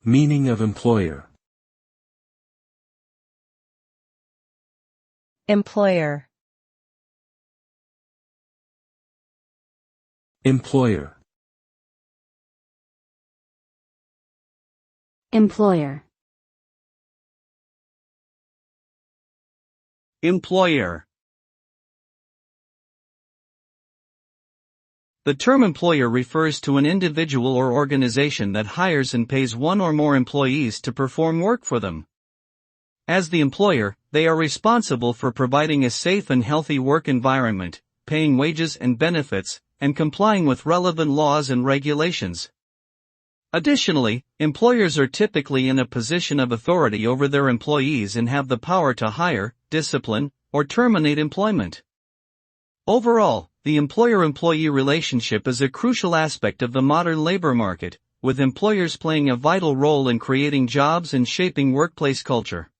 Meaning of employer. Employer. Employer. Employer. Employer. The term employer refers to an individual or organization that hires and pays one or more employees to perform work for them. As the employer, they are responsible for providing a safe and healthy work environment, paying wages and benefits, and complying with relevant laws and regulations. Additionally, employers are typically in a position of authority over their employees and have the power to hire, discipline, or terminate employment. Overall, the employer-employee relationship is a crucial aspect of the modern labor market, with employers playing a vital role in creating jobs and shaping workplace culture.